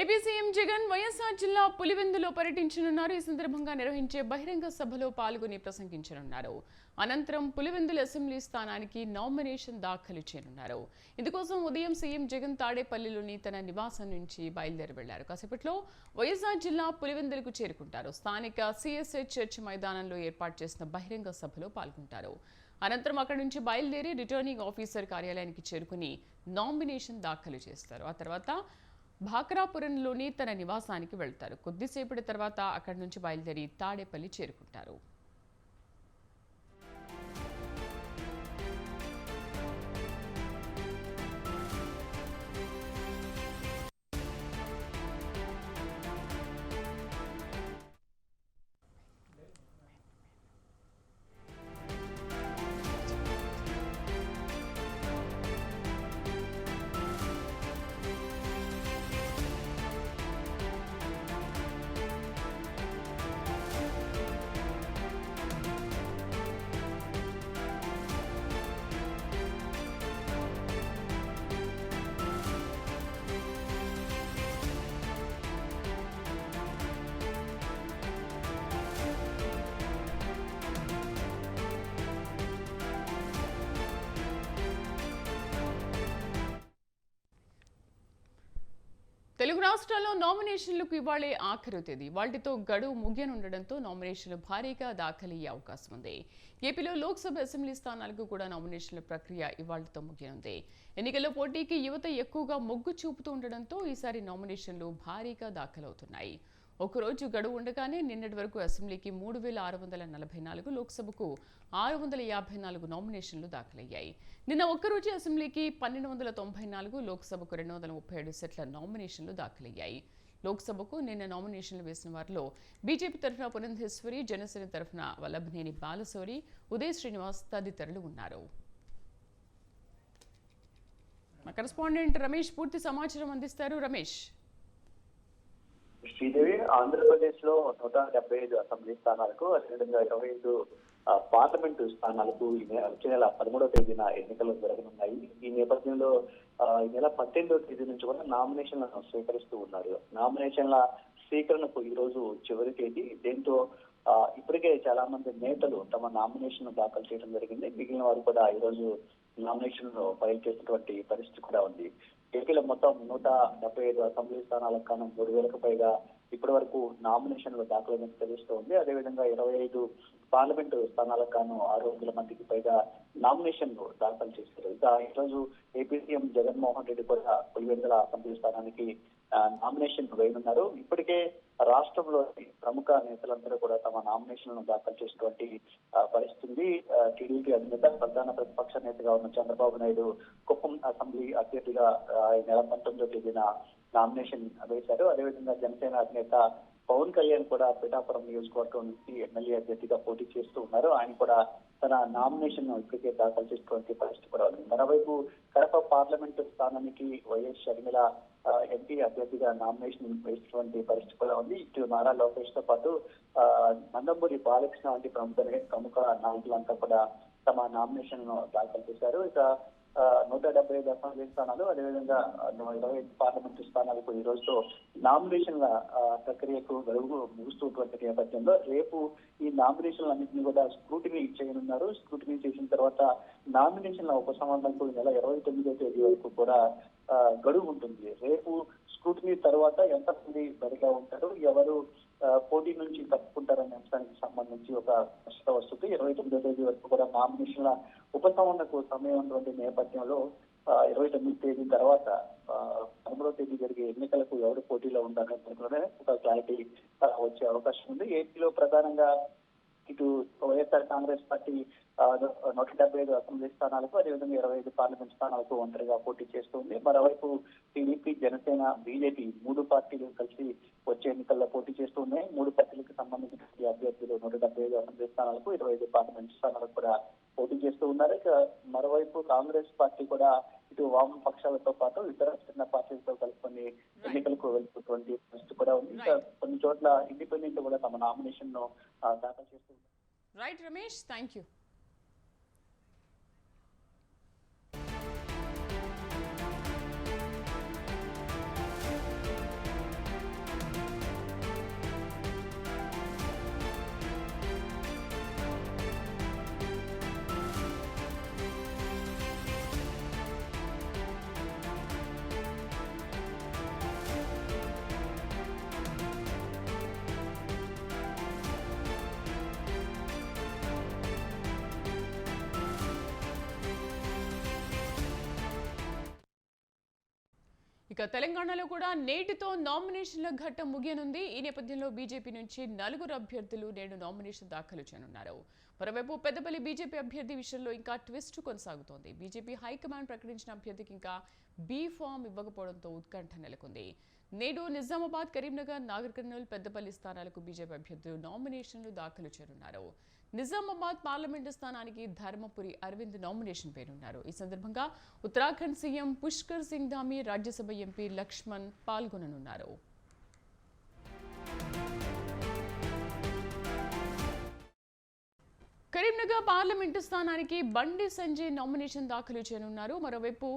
AP CM Jagan YSR జిల్లా పులివెందులో పర్యటించనున్నారు. ఈ సందర్భంగా నిర్వహించే బహిరంగ సభలో పాల్గొని ప్రసంగించనున్నారు. అనంతరం పులివెందుల అసెంబ్లీ స్థానానికి నామినేషన్ దాఖలు చేయనున్నారు. ఇందుకోసం ఉదయం సీఎం జగన్ తాడేపల్లిలోని తన నివాసం నుంచి బయలుదేరి వెళ్లారు. కాసేపట్లో వైఎస్ఆర్ జిల్లా పులివెందులకు చేరుకుంటారు. స్థానిక సిఎస్హెచ్ చర్చ్ మైదానంలో ఏర్పాటు చేసిన బహిరంగ సభలో పాల్గొంటారు. అనంతరం అక్కడి నుంచి బయలుదేరి రిటర్నింగ్ ఆఫీసర్ కార్యాలయానికి చేరుకుని నామినేషన్ దాఖలు చేస్తారు. ఆ తర్వాత భాక్రాపురంలోని తన నివాసానికి వెళ్తారు. కొద్దిసేపటి తర్వాత అక్కడి నుంచి బయలుదేరి తాడేపల్లి చేరుకుంటారు. తెలుగు రాష్ట్రాల్లో నామినేషన్లకు ఇవాళే ఆఖరు తేదీ. వాటితో గడువు ముగియనుండడంతో నామినేషన్లు భారీగా దాఖలయ్యే అవకాశం ఉంది. ఏపీలో లోక్సభ అసెంబ్లీ స్థానాలకు కూడా నామినేషన్ల ప్రక్రియ ఇవాళతో ముగియనుంది. ఎన్నికల్లో పోటీకి యువత ఎక్కువగా మొగ్గు చూపుతూ ఉండడంతో ఈసారి నామినేషన్లు భారీగా దాఖలవుతున్నాయి. ఒకరోజు గడువు ఉండగానే నిన్నటి వరకు అసెంబ్లీకి 3644, లోక్సభకు 654 నామినేషన్లు దాఖలయ్యాయి. నిన్న ఒక్కరోజు అసెంబ్లీకి 1294, లోక్సభకు 237 సెట్ల నామినేషన్లు దాఖలయ్యాయి. లోక్సభకు నిన్న నామినేషన్లు వేసిన వారిలో బీజేపీ తరఫున పురంధేశ్వరి, జనసేన తరఫున వల్లభనేని బాలశౌరి, ఉదయ్ శ్రీనివాస్ తదితరులు ఉన్నారు. మా కరెస్పాండెంట్ రమేష్ పూర్తి సమాచారం అందిస్తారు. రమేష్. శ్రీదేవి, ఆంధ్రప్రదేశ్ లో 175 అసెంబ్లీ స్థానాలకు, అదేవిధంగా 25 పార్లమెంటు స్థానాలకు వచ్చే నెల 13వ తేదీన ఎన్నికలు జరగనున్నాయి. ఈ నేపథ్యంలో ఈ నెల 18వ తేదీ నుంచి కూడా నామినేషన్లను స్వీకరిస్తూ ఉన్నారు. నామినేషన్ల స్వీకరణకు ఈ రోజు చివరి తేదీ. దీంతో ఇప్పటికే చాలా మంది నేతలు తమ నామినేషన్ దాఖలు చేయడం జరిగింది. మిగిలిన వారు కూడా ఈ రోజు నామినేషన్ ఫైల్ చేసినటువంటి పరిస్థితి కూడా ఉంది. ఏపీలో మొత్తం 175 అసెంబ్లీ స్థానాలకు గాను 3000కు పైగా ఇప్పటి వరకు నామినేషన్లు దాఖలైనట్టు తెలుస్తోంది. అదేవిధంగా 25 పార్లమెంటు స్థానాలకు గాను 600 మందికి పైగా నామినేషన్లు దాఖలు చేశారు. ఇక ఈరోజు ఏపీ సీఎం జగన్మోహన్ రెడ్డి కూడా పులివెందుల అసెంబ్లీ స్థానానికి నామినేషన్ వేయనున్నారు. ఇప్పటికే రాష్ట్రంలోని ప్రముఖ నేతలందరూ కూడా తమ నామినేషన్లను దాఖలు చేసినటువంటి పరిస్థితి. టీడీపీ అధినేత, ప్రధాన ప్రతిపక్ష నేతగా ఉన్న చంద్రబాబు నాయుడు కుప్పం అసెంబ్లీ అభ్యర్థిగా ఈ నెల 19వ తేదీన నామినేషన్ వేశారు. అదేవిధంగా జనసేన అధినేత పవన్ కళ్యాణ్ కూడా పిఠాపురం నియోజకవర్గం నుంచి ఎమ్మెల్యే అభ్యర్థిగా పోటీ చేస్తూ ఉన్నారు. ఆయన కూడా తన నామినేషన్ ఇప్పటికే దాఖలు చేసినటువంటి పరిస్థితి కూడా ఉంది. మరోవైపు కడప పార్లమెంటు స్థానానికి వైఎస్ షర్మిల ఎంపీ అభ్యర్థిగా నామినేషన్ వేసినటువంటి పరిస్థితి కూడా ఉంది. ఇటు నారా లోకేష్ తో పాటు నందమూరి బాలకృష్ణ వంటి ప్రముఖ నాయకులంతా కూడా తమ నామినేషన్ దాఖలు చేశారు. ఇక 175 అసెంబ్లీ స్థానాలు, అదేవిధంగా 25 పార్లమెంటు స్థానాలకు ఈ రోజుతో నామినేషన్ల ప్రక్రియకు గడువు ముగుస్తున్నటువంటి నేపథ్యంలో రేపు ఈ నామినేషన్లన్నింటినీ కూడా స్క్రూటినీ చేయనున్నారు. స్క్రూటినీ చేసిన తర్వాత నామినేషన్ల ఉపసంహరణకు నెల 29వ తేదీ వరకు కూడా గడువు ఉంటుంది. రేపు స్క్రూటినీ తర్వాత ఎంతమంది బరిగా ఉంటారు, ఎవరు పోటీ నుంచి తప్పుకుంటారనే అంశానికి సంబంధించి ఒక ప్రశ్న వస్తుంది. 29వ తేదీ వరకు కూడా నామినేషన్ల ఉపసంహరణకు సమయం ఉన్నటువంటి నేపథ్యంలో 29వ తేదీ తర్వాత 13వ తేదీ జరిగే ఎన్నికలకు ఎవరు పోటీలో ఉండాలనే ఒక క్లారిటీ వచ్చే అవకాశం ఉంది. ఏపీలో ప్రధానంగా ఇటు వైఎస్ఆర్ కాంగ్రెస్ పార్టీ 175 అసెంబ్లీ స్థానాలకు, అదేవిధంగా 25 పార్లమెంట్ స్థానాలకు ఒంటరిగా పోటీ చేస్తుంది. మరోవైపు టీడీపీ, జనసేన, బీజేపీ 3 పార్టీలు కలిసి వచ్చే ఎన్నికల్లో పోటీ చేస్తూ ఉన్నాయి. 3 పార్టీలకు సంబంధించిన అభ్యర్థులు 175 అసెంబ్లీ స్థానాలకు, 25 పార్లమెంట్ స్థానాలకు కూడా పోటీ చేస్తూ ఉన్నారు. ఇక మరోవైపు కాంగ్రెస్ పార్టీ కూడా ఇటు వామ పక్షాలతో పాటు ఇతర చిన్న పార్టీలతో కలుపుకొని ఎన్నికలకు వెళ్తున్నటువంటి పరిస్థితి కూడా ఉంది. ఇక కొన్ని చోట్ల ఇండిపెండెంట్ కూడా తమ నామినేషన్ ను దాఖలు చేస్తూ ఉన్నారు. Right Ramesh, thank you. ఇక తెలంగాణలో కూడా నేటితో నామినేషన్ల ఘట్టం ముగియనుంది. ఈ నేపథ్యంలో బీజేపీ నుంచి 4 అభ్యర్థులు నేడు నామినేషన్ దాఖలు చేయనున్నారు. మరోవైపు పెద్దపల్లి బీజేపీ అభ్యర్థి విషయంలో ఇంకా ట్విస్ట్ కొనసాగుతోంది. బీజేపీ హైకమాండ్ ప్రకటించిన అభ్యర్థికి ఇంకా బీ ఫామ్ ఇవ్వకపోవడంతో ఉత్కంఠ నెలకొంది. నేడు నిజామాబాద్, కరీంనగర్, నాగర్ కర్నూల్, పెద్దపల్లి స్థానాలకు బీజేపీ అభ్యర్థులు నామినేషన్లు దాఖలు చేయనున్నారు. నిజామాబాద్ పార్లమెంటు స్థానానికి ధర్మపురి అరవింద్ నామినేషన్ పేరున్నారు. ఈ సందర్భంగా ఉత్తరాఖండ్ సీఎం పుష్కర్ సింగ్ ధామి, రాజ్యసభ ఎంపీ లక్ష్మణ్ పాల్గొననున్నారు. కరీంనగర్ పార్లమెంటు స్థానానికి బండి సంజయ్ నామినేషన్ దాఖలు చేయనున్నారు. మరోవైపు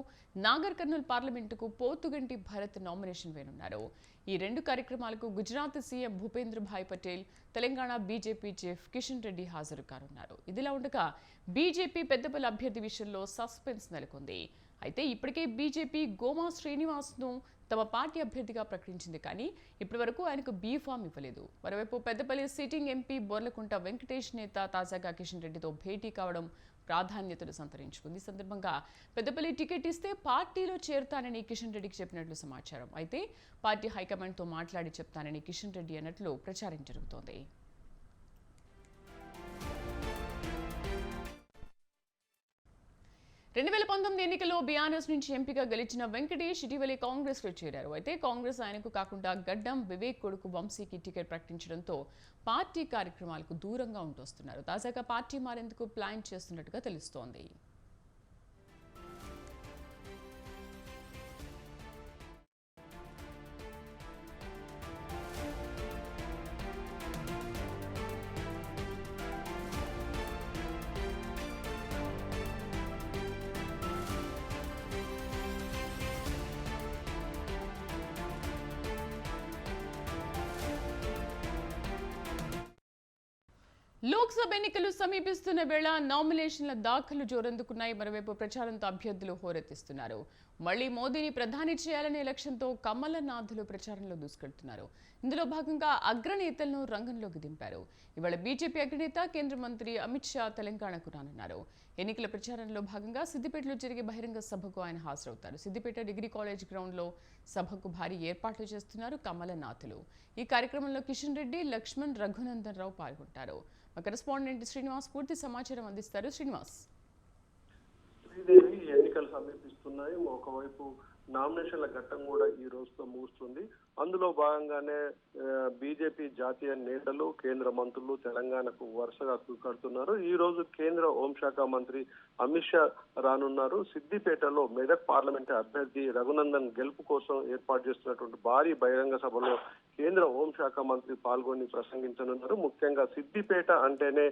నాగర్ కర్నూల్ పార్లమెంటుకు పోతుగంటి భరత్ నామినేషన్ వేయనున్నారు. ఈ 2 కార్యక్రమాలకు గుజరాత్ సీఎం భూపేంద్ర భాయ్ పటేల్, తెలంగాణ బీజేపీ చీఫ్ కిషన్ రెడ్డి హాజరు కానున్నారు. ఇదిలా ఉండగా బీజేపీ పెద్దపల్లి అభ్యర్థి విషయంలో సస్పెన్స్ నెలకొంది. అయితే ఇప్పటికే బీజేపీ గోమా శ్రీనివాస్ను తమ పార్టీ అభ్యర్థిగా ప్రకటించింది, కానీ ఇప్పటి వరకు ఆయనకు బీ ఫామ్ ఇవ్వలేదు. మరోవైపు పెద్దపల్లి సిట్టింగ్ ఎంపీ బొర్లకుంట వెంకటేష్ నేత తాజాగా కిషన్ రెడ్డితో భేటీ కావడం ప్రాధాన్యతను సంతరించుకుంది. ఈ సందర్భంగా పెద్దపల్లి టికెట్ ఇస్తే పార్టీలో చేరుతానని కిషన్ రెడ్డికి చెప్పినట్లు సమాచారం. అయితే పార్టీ హైకమాండ్తో మాట్లాడి చెప్తానని కిషన్ రెడ్డి అన్నట్లు ప్రచారం జరుగుతోంది. 2019 ఎన్నికల్లో బీఆర్ఎస్ నుంచి ఎంపీగా గెలిచిన వెంకటేష్ ఇటీవలే కాంగ్రెస్లో చేరారు. అయితే కాంగ్రెస్ ఆయనకు కాకుండా గడ్డం వివేక్ కొడుకు వంశీకి టికెట్ ప్రకటించడంతో పార్టీ కార్యక్రమాలకు దూరంగా ఉంటొస్తున్నారు. తాజాగా పార్టీ మారేందుకు ప్లాన్ చేస్తున్నట్టుగా తెలుస్తోంది. లోక్సభ ఎన్నికలు సమీపిస్తున్న వేళ నామినేషన్ల దాఖలు జోరందుకున్నాయి. మరోవైపు ప్రచారంతో అభ్యర్థులు హోరెత్తిస్తున్నారు. మళ్లీ మోదీని ప్రధాని చేయాలనే లక్ష్యంతో కమలనాథులు ప్రచారంలో దూసుకెళ్తున్నారు. ఇందులో భాగంగా అగ్రనేతలను రంగంలోకి దింపారు. ఇవాళ బీజేపీ అగ్రనేత కేంద్ర మంత్రి అమిత్ షా తెలంగాణకు రానున్నారు. ఎన్నికల ప్రచారంలో భాగంగా సిద్దిపేటలో జరిగే బహిరంగ సభకు ఆయన హాజరవుతారు. సిద్దిపేట డిగ్రీ కాలేజ్ గ్రౌండ్లో సభకు భారీ ఏర్పాట్లు చేస్తున్నారు కమలనాథులు. ఈ కార్యక్రమంలో కిషన్ రెడ్డి, లక్ష్మణ్, రఘునందన్ రావు పాల్గొంటారు. మా కరెస్పాండెంట్ శ్రీనివాస్ పూర్తి సమాచారం అందిస్తారు. శ్రీనివాస్. శ్రీదేవి, ఎన్నికలు సమీపిస్తున్నాయి. ఒకవైపు నామినేషన్ల ఘట్టం కూడా ఈ రోజుతో ముగుస్తుంది. అందులో భాగంగానే బీజేపీ జాతీయ నేతలు, కేంద్ర మంత్రులు తెలంగాణకు వరుసగా కడుతున్నారు. ఈ రోజు కేంద్ర హోంశాఖ మంత్రి అమిత్ షా రానున్నారు. సిద్దిపేటలో మెదక్ పార్లమెంటు అభ్యర్థి రఘునందన్ గెలుపు కోసం ఏర్పాటు చేస్తున్నటువంటి భారీ బహిరంగ సభలో కేంద్ర హోంశాఖ మంత్రి పాల్గొని ప్రసంగించనున్నారు. ముఖ్యంగా సిద్దిపేట అంటేనే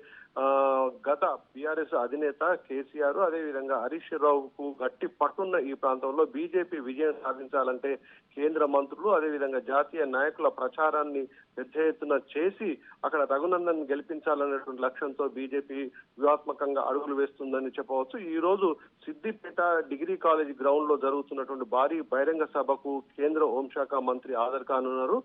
గత బీఆర్ఎస్ అధినేత కేసీఆర్, అదేవిధంగా హరీష్ రావుకు గట్టి పట్టున్న ఈ ప్రాంతంలో బీజేపీ విజయం సాధించాలంటే కేంద్ర మంత్రులు, అదేవిధంగా జాతీయ నాయకుల ప్రచారాన్ని పెద్ద ఎత్తున చేసి అక్కడ రఘునందన్ గెలిపించాలనేటువంటి లక్ష్యంతో బీజేపీ వ్యూహాత్మకంగా అడుగులు వేస్తుందని చెప్పవచ్చు. ఈ రోజు సిద్దిపేట డిగ్రీ కాలేజ్ గ్రౌండ్ లో జరుగుతున్నటువంటి భారీ బహిరంగ సభకు కేంద్ర హోంశాఖ మంత్రి హాజరు కానున్నారు.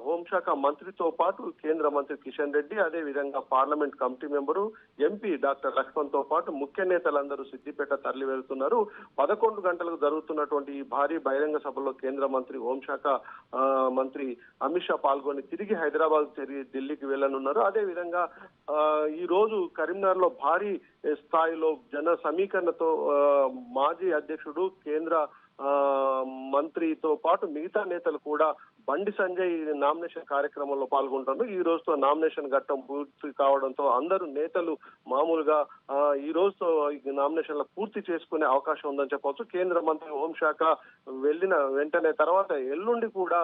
హోంశాఖ మంత్రితో పాటు కేంద్ర మంత్రి కిషన్ రెడ్డి, అదే విధంగా parliament committee member MP doctor Laxman తో పాటు ముఖ్య నేతలందరూ సిద్దిపేట తరలి వెళ్తున్నారు. 11 గంటలకు జరుగుతున్నటువంటి ఈ భారీ బహిరంగ సభలో కేంద్ర మంత్రి హోంశాఖ మంత్రి అమిత్ షా పాల్గొని తిరిగి హైదరాబాద్ ఢిల్లీకి వెళ్లనున్నారు. అదే విధంగా ఈ రోజు కరీంనగర్ లో భారీ స్థాయిలో జన సమీకరణతో మాజీ అధ్యక్షుడు, కేంద్ర మంత్రితో పాటు మిగతా నేతలు కూడా బండి సంజయ్ నామినేషన్ కార్యక్రమంలో పాల్గొంటారు. ఈ రోజుతో నామినేషన్ ఘట్టం పూర్తి కావడంతో అందరూ నేతలు మామూలుగా ఈ రోజుతో నామినేషన్ల పూర్తి చేసుకునే అవకాశం ఉందని చెప్పవచ్చు. కేంద్ర మంత్రి హోంశాఖ వెళ్లిన వెంటనే తర్వాత ఎల్లుండి కూడా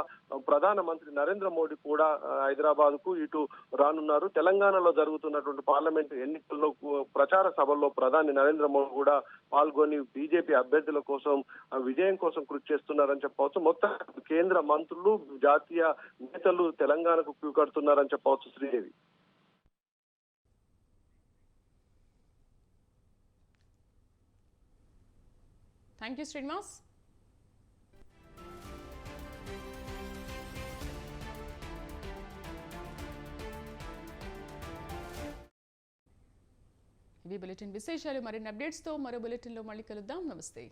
ప్రధానమంత్రి నరేంద్ర మోడీ కూడా హైదరాబాద్ కు ఇటు రానున్నారు. తెలంగాణలో జరుగుతున్నటువంటి పార్లమెంటు ఎన్నికల్లో ప్రచార సభల్లో ప్రధాని నరేంద్ర మోడీ కూడా పాల్గొని బీజేపీ అభ్యర్థుల కోసం విజయం కోసం కృషి చేస్తున్నారని చెప్పవచ్చు. మొత్తం కేంద్ర మంత్రులు, జాతీయ నేతలు తెలంగాణకు క్యూ కడుతున్నారని చెప్పవచ్చు. శ్రీదేవి. Thank you Srinivas. ఇవి బులెటిన్ విశేషాలు. మరిన్ని అప్డేట్స్తో మరో బులెటిన్లో మళ్ళీ కలుద్దాం. నమస్తే.